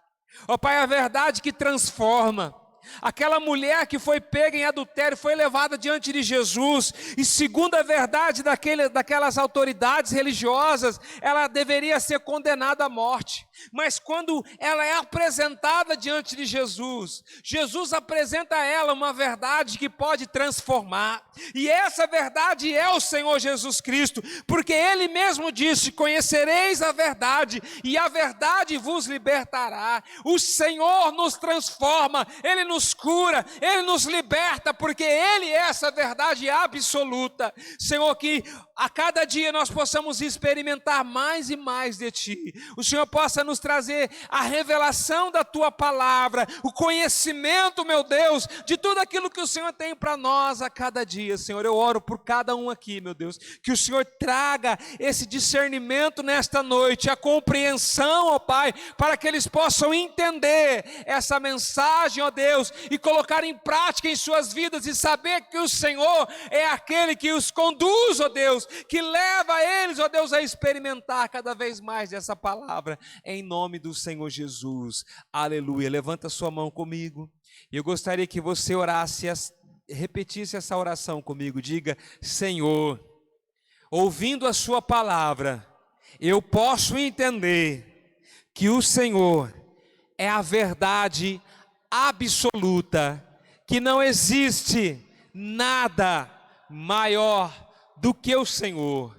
ó Pai, a verdade que transforma. Aquela mulher que foi pega em adultério foi levada diante de Jesus, e segundo a verdade daquelas autoridades religiosas, ela deveria ser condenada à morte. mas quando ela é apresentada diante de Jesus, Jesus apresenta a ela uma verdade que pode transformar, e essa verdade é o Senhor Jesus Cristo, porque Ele mesmo disse: conhecereis a verdade, e a verdade vos libertará. O Senhor nos transforma, Ele nos cura, Ele nos liberta, porque Ele é essa verdade absoluta. Senhor, que a cada dia nós possamos experimentar mais e mais de Ti. O Senhor possa nos trazer a revelação da Tua palavra, o conhecimento, meu Deus, de tudo aquilo que o Senhor tem para nós a cada dia. Senhor, eu oro por cada um aqui, meu Deus, que o Senhor traga esse discernimento nesta noite, a compreensão, ó Pai, para que eles possam entender essa mensagem, ó Deus, e colocar em prática em suas vidas, e saber que o Senhor é aquele que os conduz, ó Deus, que leva eles, ó Deus, a experimentar cada vez mais dessa palavra, em nome do Senhor Jesus. Aleluia. Levanta sua mão comigo. Eu gostaria que você orasse, repetisse essa oração comigo. Diga: Senhor, ouvindo a sua palavra, eu posso entender que o Senhor é a verdade absoluta, que não existe nada maior do que o Senhor.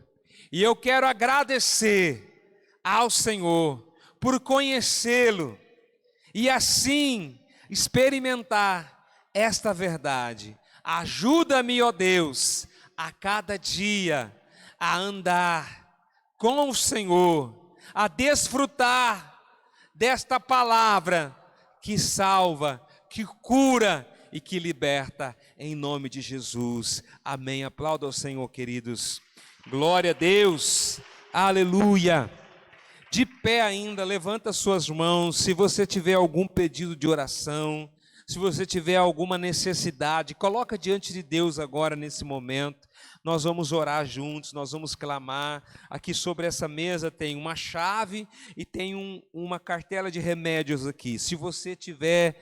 E eu quero agradecer ao Senhor por conhecê-lo e assim experimentar esta verdade. Ajuda-me, ó Deus, a cada dia a andar com o Senhor, a desfrutar desta palavra que salva, que cura e que liberta, em nome de Jesus. Amém. Aplauda ao Senhor, queridos. Glória a Deus. Aleluia. De pé ainda, levanta suas mãos. Se você tiver algum pedido de oração, se você tiver alguma necessidade, coloca diante de Deus agora, nesse momento. Nós vamos orar juntos, nós vamos clamar. Aqui sobre essa mesa tem uma chave e tem uma cartela de remédios aqui. Se você tiver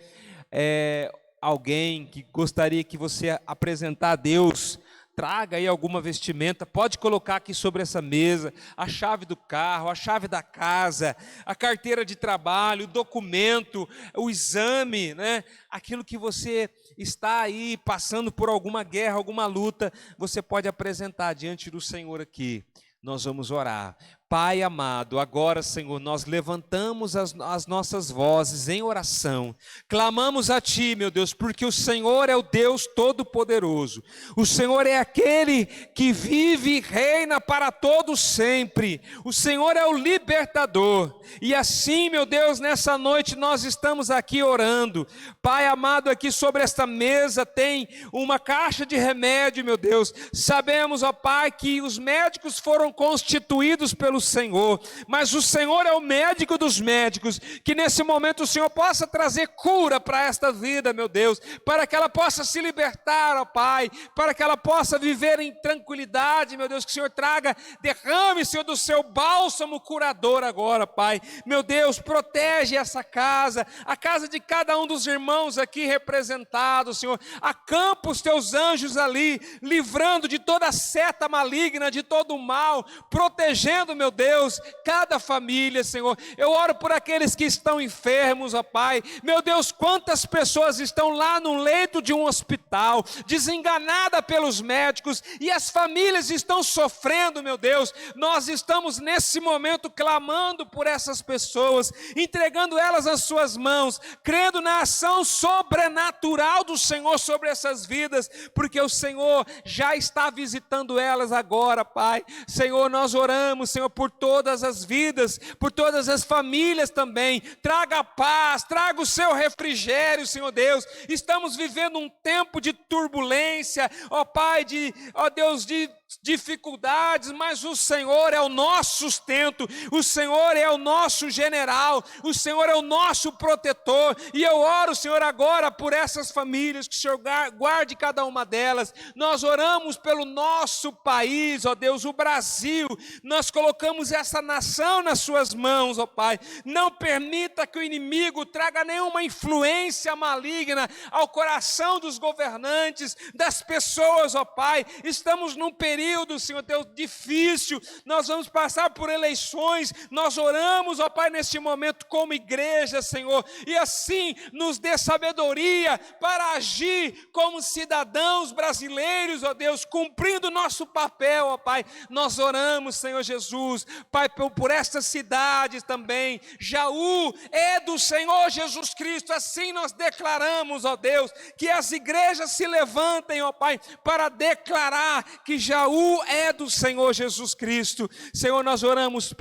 alguém que gostaria que você apresentar a Deus, traga aí alguma vestimenta, pode colocar aqui sobre essa mesa, a chave do carro, a chave da casa, a carteira de trabalho, o documento, o exame, né? Aquilo que você está aí passando por alguma guerra, alguma luta, você pode apresentar diante do Senhor aqui. Nós vamos orar. Pai amado, agora, Senhor, nós levantamos as nossas vozes em oração, clamamos a Ti, meu Deus, porque o Senhor é o Deus Todo-Poderoso, o Senhor é aquele que vive e reina para todo sempre, o Senhor é o libertador, e assim, meu Deus, nessa noite nós estamos aqui orando. Pai amado, aqui sobre esta mesa tem uma caixa de remédio, meu Deus, sabemos, ó Pai, que os médicos foram constituídos pelo Senhor, mas o Senhor é o médico dos médicos, que nesse momento o Senhor possa trazer cura para esta vida, meu Deus, para que ela possa se libertar, ó Pai, para que ela possa viver em tranquilidade, meu Deus, que o Senhor traga, derrame, Senhor, do seu bálsamo curador agora, Pai, meu Deus, protege essa casa, a casa de cada um dos irmãos aqui representados, Senhor, acampa os teus anjos ali, livrando de toda seta maligna, de todo o mal, protegendo, meu Deus, cada família, Senhor. Eu oro por aqueles que estão enfermos, ó Pai. Meu Deus, quantas pessoas estão lá no leito de um hospital, desenganada pelos médicos, e as famílias estão sofrendo, meu Deus. Nós estamos nesse momento clamando por essas pessoas, entregando elas nas suas mãos, crendo na ação sobrenatural do Senhor sobre essas vidas, porque o Senhor já está visitando elas agora, Pai. Senhor, nós oramos, Senhor, por todas as vidas, por todas as famílias também. Traga a paz, traga o seu refrigério, Senhor Deus. Estamos vivendo um tempo de turbulência, ó Pai, ó Deus, de dificuldades, mas o Senhor é o nosso sustento, o Senhor é o nosso general, o Senhor é o nosso protetor, e eu oro, Senhor, agora por essas famílias, que o Senhor guarde cada uma delas. Nós oramos pelo nosso país, ó Deus, o Brasil, nós colocamos essa nação nas suas mãos, ó Pai. Não permita que o inimigo traga nenhuma influência maligna ao coração dos governantes, das pessoas, ó Pai. Estamos num período período, Senhor Deus, difícil, nós vamos passar por eleições, nós oramos, ó Pai, neste momento como igreja, Senhor, e assim nos dê sabedoria para agir como cidadãos brasileiros, ó Deus, cumprindo o nosso papel, ó Pai. Nós oramos, Senhor Jesus, Pai, por estas cidades também. Jaú é do Senhor Jesus Cristo, assim nós declaramos, ó Deus, que as igrejas se levantem, ó Pai, para declarar que Jaú é do Senhor Jesus Cristo. Senhor, nós oramos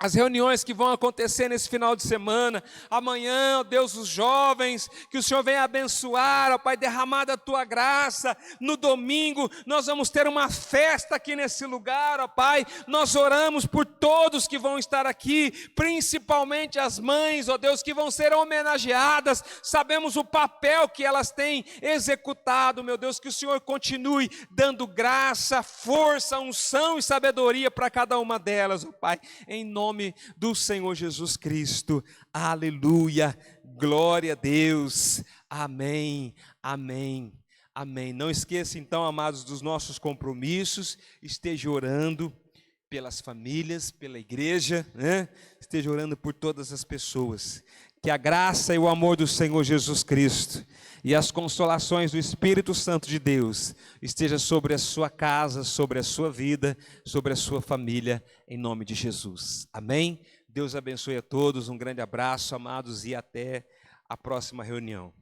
as reuniões que vão acontecer nesse final de semana, amanhã, ó Deus, os jovens, que o Senhor venha abençoar, ó Pai, derramar da Tua graça. No domingo, nós vamos ter uma festa aqui nesse lugar, ó Pai. Nós oramos por todos que vão estar aqui, principalmente as mães, ó Deus, que vão ser homenageadas. Sabemos o papel que elas têm executado, meu Deus, que o Senhor continue dando graça, força, unção e sabedoria para cada uma delas, ó Pai, em nome do Senhor Jesus Cristo. Aleluia, glória a Deus, amém, amém, amém. Não esqueça então, amados, dos nossos compromissos, esteja orando pelas famílias, pela igreja, né? Esteja orando por todas as pessoas. Que a graça e o amor do Senhor Jesus Cristo e as consolações do Espírito Santo de Deus esteja sobre a sua casa, sobre a sua vida, sobre a sua família, em nome de Jesus. Amém? Deus abençoe a todos, um grande abraço, amados, e até a próxima reunião.